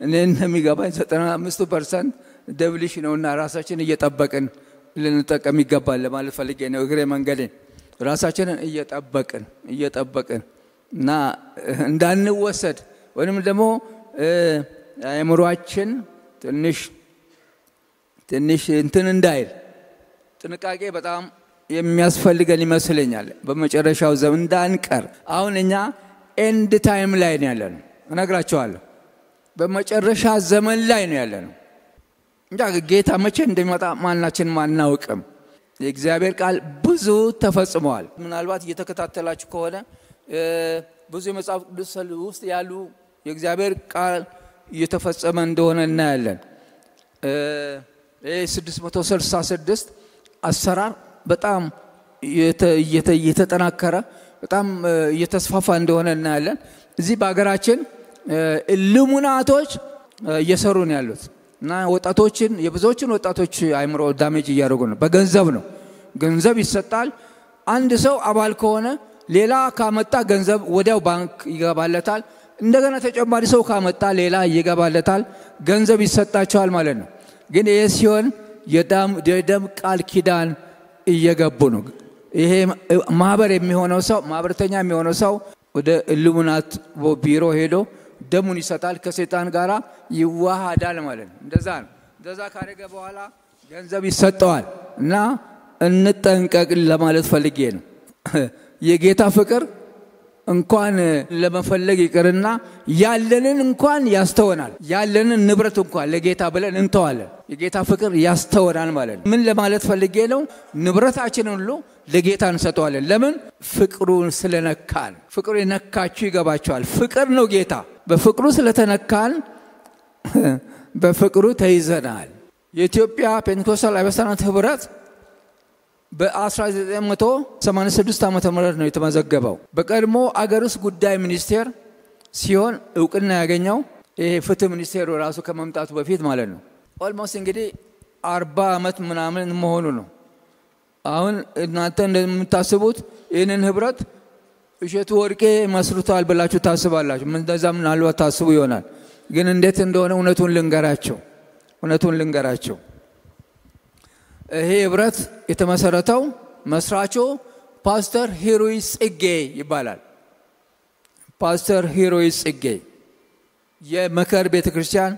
95% ዴቪልሽ ነውና ራሳችንን እየጠበቅን ልንጠቀም ይገባል ለማለት ፈልጌ ነው እግሬ መንገዴን ራሳችንን እየጠበቅን እና እንዳንወሰድ ወይንም ደግሞ አእምሮአችን ትንሽ እንትን እንዳይል ጥንቃቄ በጣም የሚያስፈልገን ይመስለኛል በመጨረሻው ዘመን እንዳንቀር አሁን እኛ ኤንድ ታይም ላይ ነው ያለነው እነግራችኋለሁ በመጨረሻ ዘመን ላይ ነው ያለነው እንጃ ጌታ መቼ እንደሚመጣ ማናችን ማናውቅም የእግዚአብሔር ቃል ብዙ ተፈጽሟል ምናልባት እየተከታተላችሁ ከሆነ ብዙ የመጽሐፍ ቅዱስ ውስጥ ያሉ የእግዚአብሔር ቃል እየተፈጸመ እንደሆነ እናያለን 666 አሰራር በጣም እየተጠናከረ በጣም እየተስፋፋ እንደሆነ እናያለን እዚህ በአገራችን ኢሉሚናቶች እየሰሩ ነው ያሉት እና ወጣቶችን የብዙዎችን ወጣቶች አይምሮ ዳሜጅ እያደረጉ ነው በገንዘብ ነው ገንዘብ ይሰጣል አንድ ሰው አባል ከሆነ ሌላ ካመጣ ገንዘብ ወዲያው ባንክ ይገባለታል እንደገና ተጨማሪ ሰው ካመጣ ሌላ ይገባለታል ገንዘብ ይሰጣቸዋል ማለት ነው ግን ይሄ ሲሆን የደም ቃል ኪዳን እየገቡ ነው ይሄ ማህበር የሚሆነው ሰው ማህበርተኛ የሚሆነው ሰው ወደ ኢሉሚናት ቢሮ ሄዶ ደሙን ይሰጣል ከሰይጣን ጋራ ይዋሃዳል ማለት ነው እንደዛ ካረገ በኋላ ገንዘብ ይሰጣዋል እና እንጠንቀቅ ለማለት ፈልጌ ነው የጌታ ፍቅር እንኳን ለመፈለግ ይቀርና ያለንን እንኳን ያስተወናል ያለንን ንብረት እንኳን ለጌታ ብለን እንተዋለን የጌታ ፍቅር ያስተወናል ማለት ምን ለማለት ፈልጌ ነው ንብረታችንን ሁሉ ለጌታ እንሰጠዋለን ለምን ፍቅሩን ስለነካን ፍቅሩ የነካችሁ ይገባችኋል ፍቅር ነው ጌታ በፍቅሩ ስለተነካን በፍቅሩ ተይዘናል የኢትዮጵያ ፔንቴኮስታል አብያተ ህብረት በ1986 ዓመተ ምህረት ነው የተመዘገበው በቀድሞ አገርስ ጉዳይ ሚኒስቴር ሲሆን እውቅና ያገኘው ይሄ ፍትህ ሚኒስቴሩ ራሱ ከመምጣቱ በፊት ማለት ነው ኦልሞስት እንግዲህ 40 ዓመት ምናምን መሆኑ ነው አሁን እናንተ እንደምታስቡት ይሄንን ህብረት እሸቱ ወርቄ መስርቷል ብላችሁ ታስባላችሁ እንደዛ ምናልባት ታስቡ ይሆናል ግን እንዴት እንደሆነ እውነቱን ልንገራቸው ይሄ ህብረት የተመሰረተው መስራቹ ፓስተር ሂሩይ ጽጌ ይባላል ፓስተር ሂሩይ ጽጌ የመከር ቤተክርስቲያን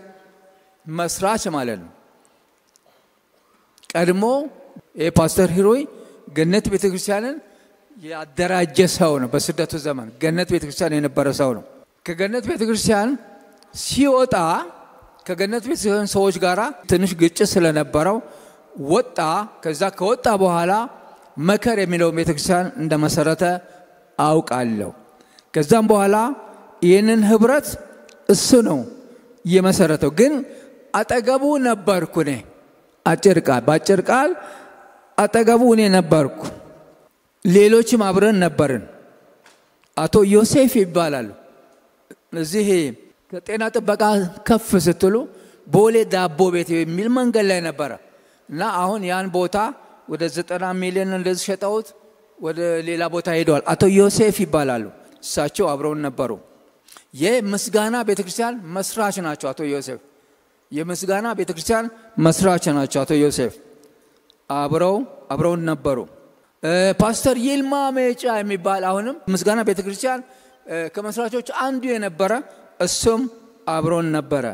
መስራች ማለት ነው ቀድሞ ፓስተር ሂሩይ ገነት ቤተክርስቲያንን ያደራጀ ሰው ነው በስደቱ ዘመን ገነት ቤተክርስቲያን የነበረ ሰው ነው ከገነት ቤተክርስቲያን ሲወጣ ከገነት ቤተክርስቲያን ሰዎች ጋራ ትንሽ ግጭት ስለነበረው ወጣ ከዛ ከወጣ በኋላ መከር የሚለው ቤተክርስቲያን እንደመሰረተ አውቃለሁ ከዛም በኋላ ይሄንን ህብረት እሱ ነው የመሰረተው ግን አጠገቡ ነበርኩ እኔ ባጭር ቃል አጠገቡ እኔ ነበርኩ ሌሎችም አብረን ነበርን አቶ ዮሴፍ ይባላል እዚህ ከጤና ጥበቃ ከፍ ስትሉ ቦሌ ዳቦ ቤት የሚል መንገድ ላይ ነበር እና አሁን ያን ቦታ ወደ 90 ሚሊዮን እንደዚህ ሸጣውት ወደ ሌላ ቦታ ሄደዋል አቶ ዮሴፍ ይባላሉ እሳቸው አብረውን ነበሩ የምስጋና ቤተክርስቲያን መስራች ናቸው አቶ ዮሴፍ የምስጋና ቤተክርስቲያን መስራች ናቸው አቶ ዮሴፍ አብረውን ነበሩ ፓስተር ይልማ ሜጫ የሚባል አሁንም ምስጋና ቤተክርስቲያን ከመስራቾች አንዱ የነበረ እሱም አብረውን ነበረ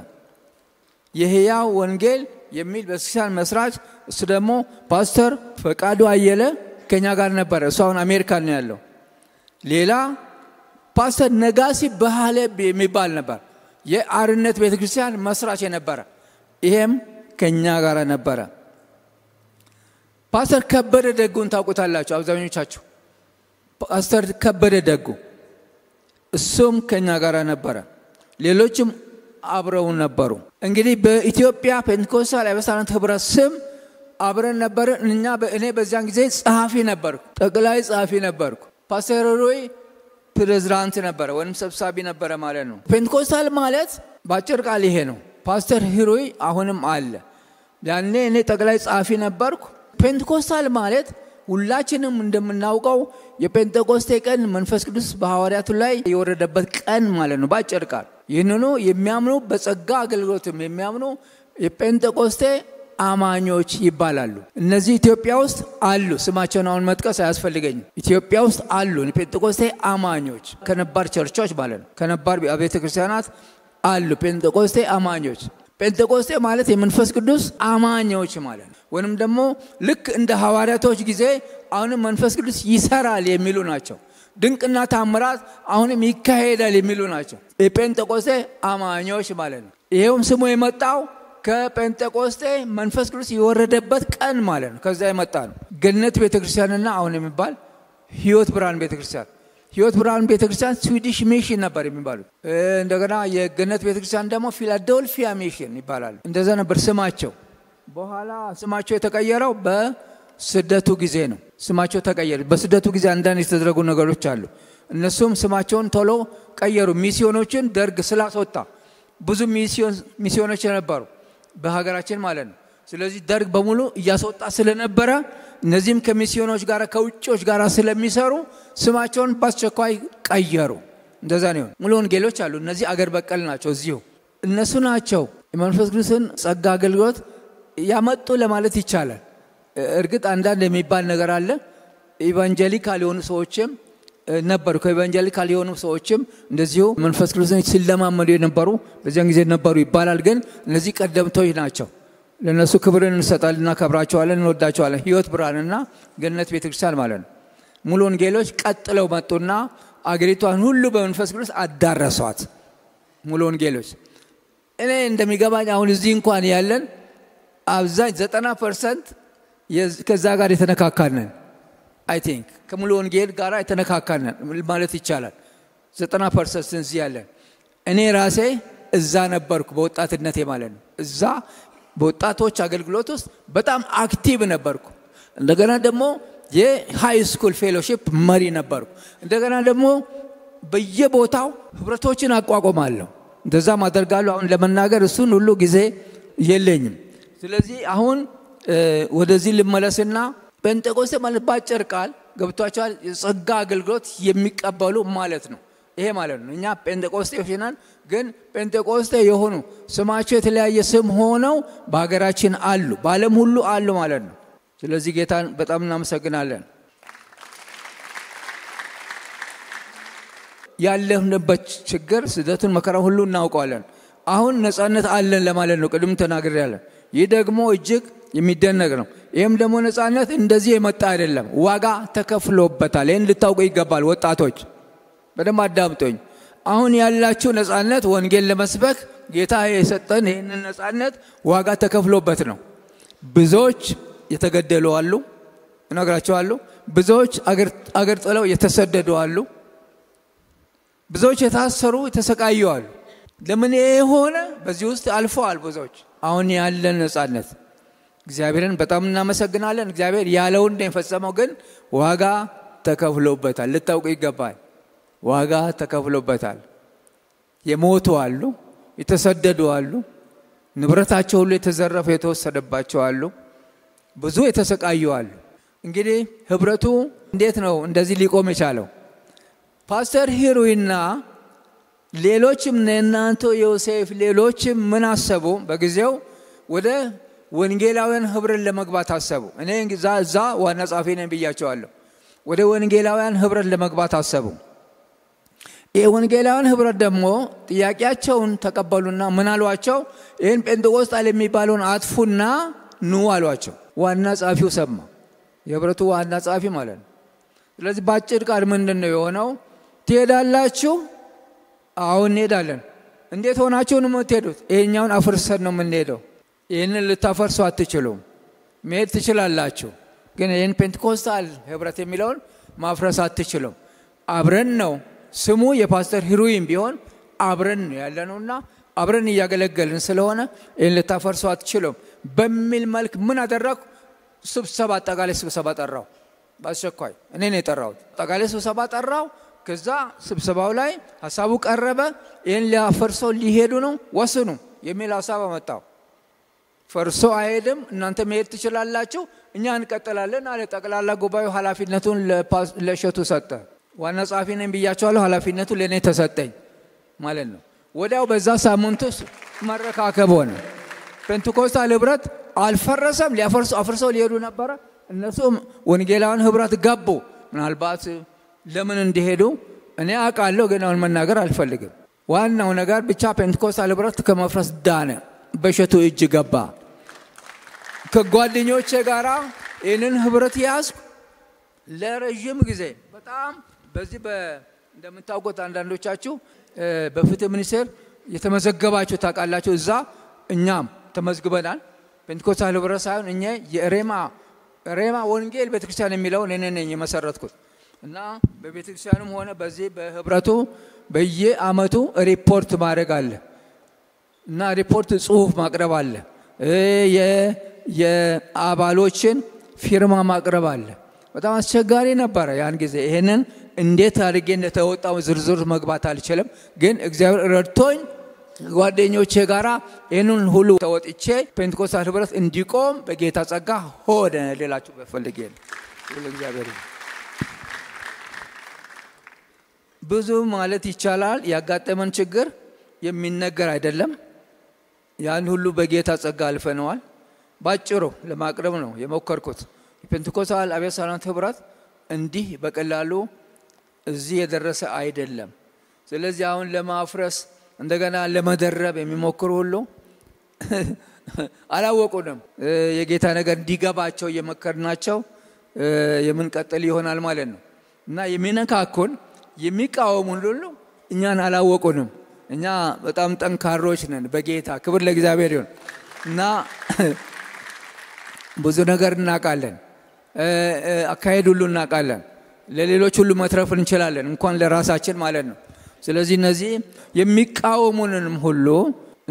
የህያው ወንጌል የሚል ቤተክርስቲያን መስራች እሱ ደግሞ ፓስተር ፈቃዱ አየለ ከኛ ጋር ነበር እሱ አሁን አሜሪካ ነው ያለው ሌላ ፓስተር ነጋሲ በሃለ የሚባል ነበር የአርነት ቤተክርስቲያን መስራች የነበረ ይሄም ከኛ ጋር ነበረ ፓስተር ከበደ ደጉን ታውቁታላችሁ አብዛኞቻችሁ ፓስተር ከበደ ደጉ እሱም ከኛ ጋር ነበረ ሌሎችም አብረው ነበሩ እንግዲህ በኢትዮጵያ ፔንቴኮስታል አብያተ ህብረት ስም አብረን ነበር እኔ በዛን ጊዜ ጸሐፊ ነበርኩ ጠቅላይ ጸሐፊ ነበርኩ ፓስተር ሮይ ፕሬዝዳንት ነበር ወንም ሰብሳቢ ነበር ማለት ነው ፔንቴኮስታል ማለት ባጭር ቃል ይሄ ነው ፓስተር ሂሩይ አሁንም አለ ያኔ እኔ ጠቅላይ ጸሐፊ ነበርኩ ፔንቴኮስታል ማለት ሁላችንም እንደምናውቀው የፔንቴኮስቴ ቀን መንፈስ ቅዱስ በሐዋርያቱ ላይ የወረደበት ቀን ማለት ነው ባጭር ቃል ይህንኑ የሚያምኑ በጸጋ አገልግሎትም የሚያምኑ የፔንቴኮስቴ አማኞች ይባላሉ እነዚህ ኢትዮጵያ ውስጥ አሉ ስማቸውን አሁን መጥቀስ አያስፈልገኝም ኢትዮጵያ ውስጥ አሉ የፔንቴኮስቴ አማኞች ከነባር ቸርቾች ማለት ነው ከነባር አብያተ ክርስቲያናት አሉ ፔንቴኮስቴ አማኞች ፔንቴኮስቴ ማለት የመንፈስ ቅዱስ አማኞች ማለት ነው ወንም ደግሞ ልክ እንደ ሐዋርያቶች ጊዜ አሁንም መንፈስ ቅዱስ ይሰራል የሚሉ ናቸው ድንቅና ታምራት አሁንም ይካሄዳል የሚሉ ናቸው የፔንቴኮስቴ አማኞች ማለት ነው ይሄውም ስሙ የመጣው ከፔንቴኮስቴ መንፈስ ቅዱስ የወረደበት ቀን ማለት ነው ከዛ የመጣ ነው ገነት ቤተክርስቲያንና አሁን የሚባል ህይወት ብርሃን ቤተክርስቲያን ስዊዲሽ ሚሽን ነበር የሚባሉት እንደገና የገነት ቤተክርስቲያን ደግሞ ፊላዴልፊያ ሚሽን ይባላል እንደዛ ነበር ስማቸው በኋላ ስማቸው የተቀየረው በስደቱ ጊዜ ነው ስማቸው ተቀየረ በስደቱ ጊዜ አንዳንድ የተደረጉ ነገሮች አሉ እነሱም ስማቸውን ቶሎ ቀየሩ ሚስዮኖችን ደርግ ስላስወጣ ብዙ ሚስዮኖች ነበሩ በሀገራችን ማለት ነው ስለዚህ ደርግ በሙሉ እያስወጣ ስለነበረ እነዚህም ከሚስዮኖች ጋር ከውጪዎች ጋር ስለሚሰሩ ስማቸውን በአስቸኳይ ቀየሩ እንደዛ ነው ሙሉ ወንጌሎች አሉ እነዚህ አገር በቀል ናቸው እዚሁ እነሱ ናቸው የመንፈስ ቅዱስን ጸጋ አገልግሎት ያመጡ ለማለት ይቻላል እርግጥ አንዳንድ የሚባል ነገር አለ ኢቫንጀሊካል የሆኑ ሰዎችም ነበሩ ከኢቫንጀሊካል የሆኑ ሰዎችም እንደዚሁ መንፈስ ቅዱስን ሲለማመዱ የነበሩ በዚያን ጊዜ ነበሩ ይባላል ግን እነዚህ ቀደምቶች ናቸው ለነሱ ክብርን እንሰጣልና ከብራቸዋለን እንወዳቸዋለን ህይወት ብርሃንና ገነት ቤተክርስቲያን ማለት ነው ሙሉ ወንጌሎች ቀጥለው መጡና አገሪቷን ሁሉ በመንፈስ ቅዱስ አዳረሷት ሙሉ ወንጌሎች እኔ እንደሚገባኝ አሁን እዚህ እንኳን ያለን አብዛኝ 90% ከዛ ጋር የተነካካነን I think ከሙሉ ወንጌል ጋር የተነካካነን ማለት ይቻላል 90% እዚህ ያለን እኔ ራሴ እዛ ነበርኩ በወጣትነቴ ማለት ነው እዛ በወጣቶች አገልግሎት ውስጥ በጣም አክቲቭ ነበርኩ እንደገና ደግሞ የሃይ ስኩል ፌሎሺፕ መሪ ነበርኩ እንደገና ደግሞ በየቦታው ህብረቶችን አቋቁማለሁ እንደዛ ማደርጋለሁ አሁን ለመናገር እሱን ሁሉ ጊዜ የለኝም ስለዚህ አሁን ወደዚህ ልመለስና ጴንጤቆስጤ ማለት ባጭር ቃል ገብቷቸዋል የጸጋ አገልግሎት የሚቀበሉ ማለት ነው ይሄ ማለት ነው እኛ ጴንጤቆስጤዎች ነን ግን ጴንጤቆስጤ የሆኑ ስማቸው የተለያየ ስም ሆነው በአገራችን አሉ በዓለም ሁሉ አሉ ማለት ነው ስለዚህ ጌታን በጣም እናመሰግናለን ያለንበት ችግር ስደቱን መከራ ሁሉ እናውቀዋለን አሁን ነፃነት አለን ለማለት ነው ቅድም ተናግሬያለሁ ይህ ደግሞ እጅግ የሚደነቅ ነው ይሄም ደግሞ ነፃነት እንደዚህ የመጣ አይደለም ዋጋ ተከፍሎበታል ይሄን ልታውቁ ይገባል ወጣቶች በደም አዳምጡኝ አሁን ያላችሁ ነፃነት ወንጌል ለመስበክ ጌታ የሰጠን ይሄንን ነፃነት ዋጋ ተከፍሎበት ነው ብዙዎች የተገደሉ አሉ እነግራቸዋለሁ ብዙዎች አገር ጥለው የተሰደዱ አሉ ብዙዎች የታሰሩ የተሰቃዩ አሉ ለምን የሆነ በዚህ ውስጥ አልፈዋል ብዙዎች አሁን ያለን ነፃነት እግዚአብሔርን በጣም እናመሰግናለን እግዚአብሔር ያለውን የፈጸመው ግን ዋጋ ተከፍሎበታል ልታውቁ ይገባል ዋጋ ተከፍሎበታል የሞቱ አሉ የተሰደዱ አሉ ንብረታቸው ሁሉ የተዘረፈ የተወሰደባቸው አሉ ብዙ የተሰቃዩ አሉ እንግዲህ ህብረቱ እንዴት ነው እንደዚህ ሊቆም የቻለው ፓስተር ሂሩይና ሌሎችም ነናንቶ ዮሴፍ ሌሎችም ምን አሰቡ በጊዜው ወደ ወንጌላውያን ህብረት ለመግባት አሰቡ እኔ እዛ ዋና ጻፊ ነኝ ብያቸዋለሁ ወደ ወንጌላውያን ህብረት ለመግባት አሰቡ የወንጌላውያን ህብረት ደግሞ ጥያቄያቸውን ተቀበሉና ምን አሏቸው ይሄን ጴንጤቆስጤ የሚባለውን አጥፉና ኑ አሏቸው ዋና ጻፊው ሰማ የህብረቱ ዋና ጻፊ ማለት ነው ስለዚህ ባጭር ቃል ምንድነው የሆነው ትሄዳላችሁ አሁን እንሄዳለን እንዴት ሆናችሁ ነው የምትሄዱት ይሄኛውን አፍርሰን ነው የምንሄደው ይሄንን ልታፈርሱ አትችሉም መሄድ ትችላላችሁ ግን ይሄን ጴንጤቆስጤ ህብረት የሚለውን ማፍረስ አትችሉም አብረን ነው ስሙ የፓስተር ሂሩይም ቢሆን አብረን ያለነውና አብረን ያገለገልን ስለሆነ ይሄን ልታፈርሱ አትችሉም በሚል መልክ ምን አደረኩ ስብሰባ አጠቃላይ ስብሰባ ጠራው ባስቸኳይ እኔ ነኝ የጠራሁት አጠቃላይ ስብሰባ ጠራው ከዛ ስብሰባው ላይ ሐሳቡ ቀረበ ይሄን ሊያፈርሰው ሊሄዱ ነው ወስኑ የሚል ሐሳብ አመጣው ፈርሶ አይሄድም እናንተ መሄድ ትችላላችሁ እኛ እንቀጥላለን አለ ጠቅላላ ጉባኤው ኃላፊነቱን ለሸቱ ሰጠ ዋና ጻፊ ነኝ ብያቸዋለሁ ኃላፊነቱ ለኔ ተሰጠኝ ማለት ነው ወዲያው በዛ ሳምንት መረካከብ ሆነ ጴንጤቆስጤ ህብረት አልፈረሰም አፍርሰው ሊሄዱ ነበር እነሱም ወንጌላውያን ህብረት ገቡ ምናልባት ለምን እንደሄዱ እኔ አውቃለሁ ግን አሁን መናገር አልፈልግም ዋናው ነገር ብቻ ጴንጤቆስጤ ህብረት ከመፍረስ ዳነ በሸቱ እጅ ገባ ከጓደኞቼ ጋራ ይሄንን ህብረት ያዝኩ ለረጅም ጊዜ በጣም በዚህ እንደምታውቁት አንዳንዶቻችሁ በፍትህ ሚኒስቴር የተመዘገባችሁ ታውቃላችሁ እዛ እኛም ተመዝግበናል ጴንጤቆስጤ ህብረት ሳይሆን እኛ የሬማ ወንጌል ቤተክርስቲያን የሚለውን እኔ ነኝ የመሰረትኩት እና በቤተክርስቲያኑም ሆነ በዚህ በህብረቱ በየአመቱ ሪፖርት ማድረግ አለ እና ሪፖርት ጽሁፍ ማቅረብ አለ የአባሎችን ፊርማ ማቅረብ አለ በጣም አስቸጋሪ ነበር ያን ጊዜ ይሄንን እንዴት አድርጌ እንደተወጣው ዝርዝር መግባት አልችልም ግን እግዚአብሔር ረድቶኝ ጓደኞቼ ጋራ ይሄንን ሁሉ ተወጥቼ ጴንጤቆስጤ ህብረት እንዲቆም በጌታ ጸጋ ሆነ ሌላችሁ በፈልገኝ ለእግዚአብሔር ብዙ ማለት ይቻላል ያጋጠመን ችግር የሚነገር አይደለም ያን ሁሉ በጌታ ጸጋ አልፈነዋል ባጭሩ ለማቅረብ ነው የሞከርኩት ጴንጤቆስጤ አብያተ ክርስቲያናት ህብረት እንዲህ በቀላሉ እዚህ የደረሰ አይደለም ስለዚህ አሁን ለማፍረስ እንደገና ለመደረብ የሚሞክሩ ሁሉ አላወቁንም የጌታ ነገር እንዲገባቸው የመከርናቸው የምንቀጥል ይሆናል ማለት ነው እና የሚነካኩን የሚቃወሙን ሁሉ እኛን አላወቁንም። እኛ በጣም ጠንካሮች ነን በጌታ ክብር ለእግዚአብሔር ይሁን። እና ብዙ ነገር እናውቃለን፣ አካሄድ ሁሉ እናውቃለን። ለሌሎች ሁሉ መትረፍ እንችላለን እንኳን ለራሳችን ማለት ነው። ስለዚህ እነዚህ የሚቃወሙንም ሁሉ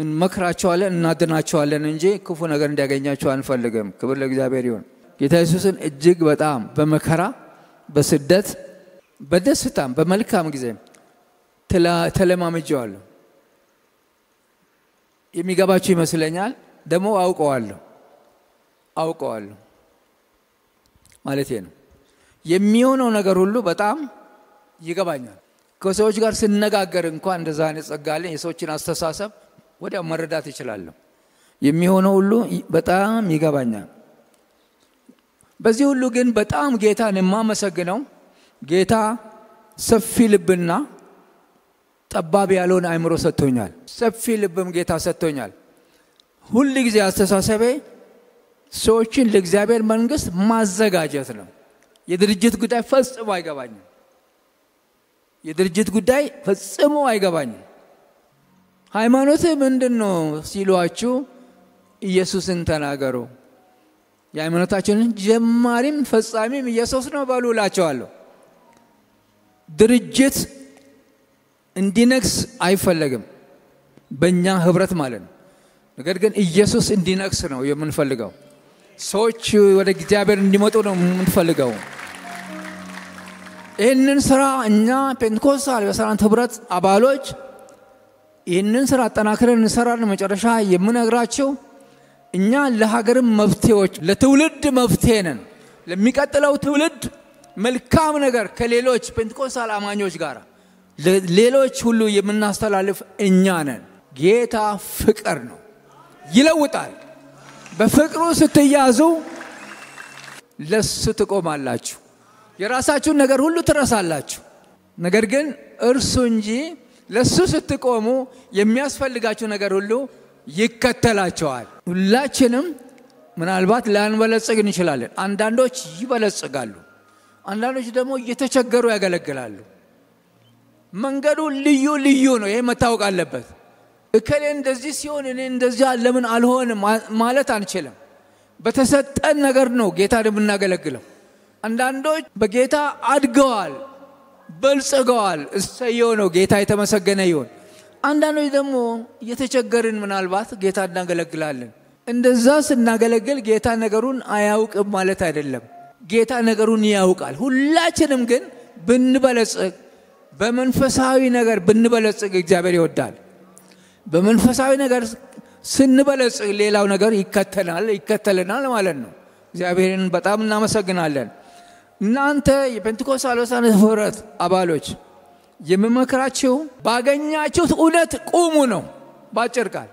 እንመክራቸዋለን እናድናቸዋለን እንጂ ክፉ ነገር እንዲያገኛቸው አንፈልግም። ክብር ለእግዚአብሔር ይሁን። ጌታ ኢየሱስን እጅግ በጣም በመከራ በስደት በደስታም በመልካም ጊዜ ተለማምጄዋለሁ። የሚገባችሁ ይመስለኛል። ደግሞ አውቀዋለሁ ማለቴ ነው። የሚሆነው ነገር ሁሉ በጣም ይገባኛል። ከሰዎች ጋር ስነጋገር እንኳን እንደዛ አይነት ጸጋ አለኝ። የሰዎችን አስተሳሰብ ወዲያው መረዳት እችላለሁ። የሚሆነው ሁሉ በጣም ይገባኛል። በዚህ ሁሉ ግን በጣም ጌታን የማመሰግነው ጌታ ሰፊ ልብና ጠባብ ያልሆነ አእምሮ ሰጥቶኛል። ሰፊ ልብም ጌታ ሰጥቶኛል። ሁሉ ጊዜ አስተሳሰቤ ሰዎችን ለእግዚአብሔር መንግስት ማዘጋጀት ነው። የድርጅት ጉዳይ ፈጽሞ አይገባኝም። የድርጅት ጉዳይ ፈጽሞ አይገባኝም። ሃይማኖት ምንድነው ሲሏችሁ ኢየሱስን ተናገሩ። የሃይማኖታችን ጀማሪም ፈጻሚም ኢየሱስ ነው በሉላቸዋለሁ። ድርጅት እንዲነግስ አይፈልግም በእኛ ህብረት ማለት ነው። ነገር ግን ኢየሱስ እንዲነግስ ነው የምንፈልገው። ሰዎች ወደ እግዚአብሔር እንዲመጡ ነው የምንፈልገው። ይህንን ስራ እኛ ፔንቴኮስታል የሰራን ህብረት አባሎች ይህንን ስራ አጠናክረን እንሰራለን። መጨረሻ የምነግራቸው እኛ ለሀገር መፍትሄዎች ለትውልድ መፍትሄ ነን። ለሚቀጥለው ትውልድ መልካም ነገር ከሌሎች ፔንቴኮስታል አማኞች ጋር ሌሎች ሁሉ የምናስተላልፍ እኛ ነን። ጌታ ፍቅር ነው፣ ይለውጣል። በፍቅሩ ስትያዙ ለሱ ትቆማላችሁ። የራሳችሁን ነገር ሁሉ ትረሳላችሁ። ነገር ግን እርሱ እንጂ ለሱ ስትቆሙ የሚያስፈልጋችሁ ነገር ሁሉ ይከተላቸዋል። ሁላችንም ምናልባት ላንበለጽግ እንችላለን። አንዳንዶች ይበለጽጋሉ፣ አንዳንዶች ደግሞ እየተቸገሩ ያገለግላሉ። መንገዱ ልዩ ነው። ይሄ መታወቅ አለበት። እከሌ እንደዚህ ሲሆን እኔ እንደዚህ ለምን አልሆንም ማለት አንችልም። በተሰጠን ነገር ነው ጌታን የምናገለግለው። አንዳንዶች በጌታ አድገዋል፣ በልጽገዋል። እሰየው ነው፣ ጌታ የተመሰገነ ይሁን። አንዳንዶች ደግሞ እየተቸገርን ምናልባት ጌታ እናገለግላለን። እንደዛ ስናገለግል ጌታ ነገሩን አያውቅም ማለት አይደለም። ጌታ ነገሩን ያውቃል። ሁላችንም ግን ብንበለጽግ በመንፈሳዊ ነገር ብንበለጽግ እግዚአብሔር ይወዳል። በመንፈሳዊ ነገር ስንበለጽግ ሌላው ነገር ይከተለናል ማለት ነው። እግዚአብሔርን በጣም እናመሰግናለን። እናንተ የፔንቴኮስታል ህብረት አባሎች የምመክራችሁ ባገኛችሁት እውነት ቁሙ ነው። ባጭር ቃል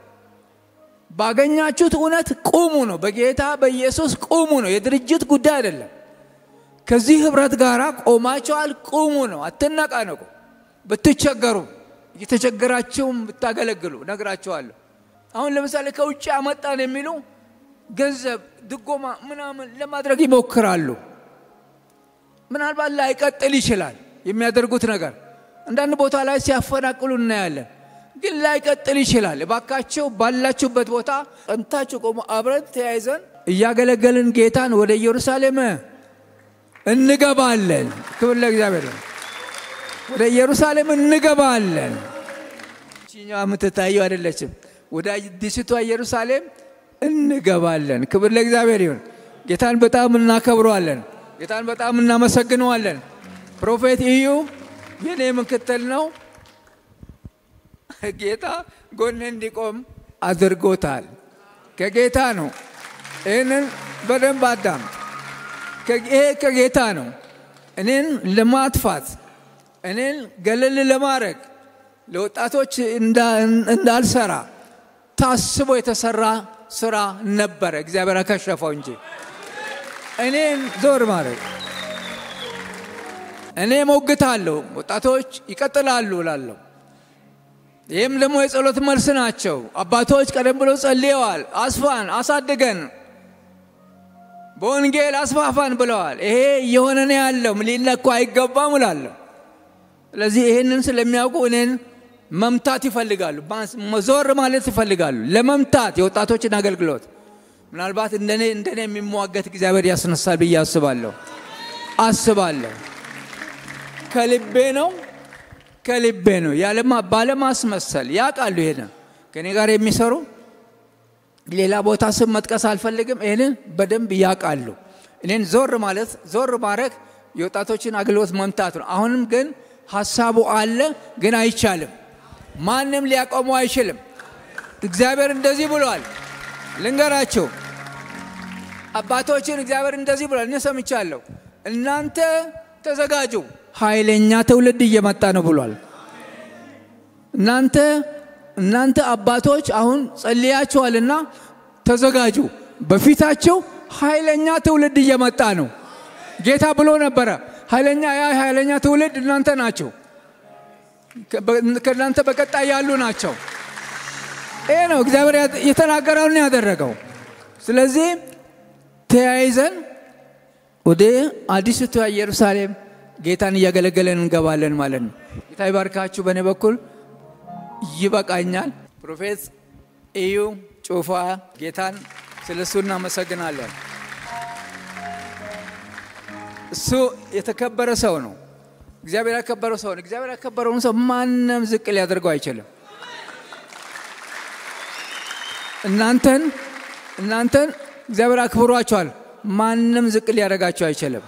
ባገኛችሁት እውነት ቁሙ ነው። በጌታ በኢየሱስ ቁሙ ነው። የድርጅት ጉዳይ አይደለም። ከዚህ ህብረት ጋር ቆማችኋል፣ ቁሙ ነው። አትነቃነቁ። ብትቸገሩ እየተቸገራችሁም ብታገለግሉ ነግራችኋለሁ። አሁን ለምሳሌ ከውጭ አመጣን የሚሉ ገንዘብ ድጎማ ምናምን ለማድረግ ይሞክራሉ። ምናልባት ላይቀጥል ይችላል የሚያደርጉት ነገር። አንዳንድ ቦታ ላይ ሲያፈናቅሉ እናያለን፣ ግን ላይቀጥል ይችላል። እባካችሁ ባላችሁበት ቦታ ጸንታችሁ ቆሙ። አብረን ተያይዘን እያገለገልን ጌታን ወደ ኢየሩሳሌም እንገባለን። ክብር ለእግዚአብሔር። ወደ ኢየሩሳሌም እንገባለን። እኛው የምትታየው አይደለችም። ወደ አዲስቷ ኢየሩሳሌም እንገባለን። ክብር ለእግዚአብሔር ይሁን። ጌታን በጣም እናከብረዋለን። ጌታን በጣም እናመሰግነዋለን። ፕሮፌት ኢዩ የኔ ምክትል ነው። ጌታ ጎን እንዲቆም አድርጎታል። ከጌታ ነው። እኔን በደንብ አዳም ከጌታ ነው። እኔን ለማጥፋት እኔን ገለል ለማድረግ ለወጣቶች እንዳልሰራ ታስቦ የተሰራ ስራ ነበር። እግዚአብሔር አከሸፈው እንጂ እኔን ዞር ማድረግ እኔ ሞግታለሁ። ወጣቶች ይቀጥላሉ እላለሁ። ይህም ደግሞ የጸሎት መልስ ናቸው። አባቶች ቀደም ብለው ጸልየዋል። አስፋን አሳድገን በወንጌል አስፋፋን ብለዋል። ይሄ የሆነ ነው ያለው ሊነኩ አይገባም እላለሁ። ስለዚህ ይሄንን ስለሚያውቁ እኔን መምታት ይፈልጋሉ፣ መዞር ማለት ይፈልጋሉ። ለመምታት የወጣቶችን አገልግሎት ምናልባት እንደኔ የሚሟገት እግዚአብሔር ያስነሳል ብዬ አስባለሁ። ከልቤ ነው ያለማ ባለማስመሰል ያቃሉ። ይሄን ከኔ ጋር የሚሰሩ ሌላ ቦታ ስም መጥቀስ አልፈልግም። ይሄን በደንብ ያቃሉ። እኔን ዞር ማድረግ የወጣቶችን አገልግሎት መምታት ነው። አሁንም ግን ሐሳቡ አለ፣ ግን አይቻልም። ማንም ሊያቆመው አይችልም። እግዚአብሔር እንደዚህ ብሏል። ልንገራችሁ አባቶችን እግዚአብሔር እንደዚህ ብሏል። እኔ ሰምቻለሁ። እናንተ ተዘጋጁ፣ ኃይለኛ ትውልድ እየመጣ ነው ብሏል። እናንተ አባቶች አሁን ጸልያችኋልና ተዘጋጁ፣ በፊታችሁ ኃይለኛ ትውልድ እየመጣ ነው ጌታ ብሎ ነበር። ኃይለኛ ትውልድ እናንተ ናችሁ፣ ከእናንተ በቀጣይ ያሉ ናቸው። ይሄ ነው እግዚአብሔር የተናገረውን ያደረገው። ስለዚህ ተያይዘን ወደ አዲስቱ ኢየሩሳሌም ጌታን እያገለገለን እንገባለን ማለት ነው። ጌታ ይባርካችሁ። በእኔ በኩል ይበቃኛል። ፕሮፌት እዩ ጩፋ ጌታን ስለሱ እናመሰግናለን። እሱ የተከበረ ሰው ነው። እግዚአብሔር ያከበረው ሰው ነው። እግዚአብሔር ያከበረውን ሰው ማንም ዝቅ ሊያደርገው አይችልም። እናንተን እግዚአብሔር አክብሯችኋል። ማንም ዝቅ ሊያደርጋችሁ አይችልም።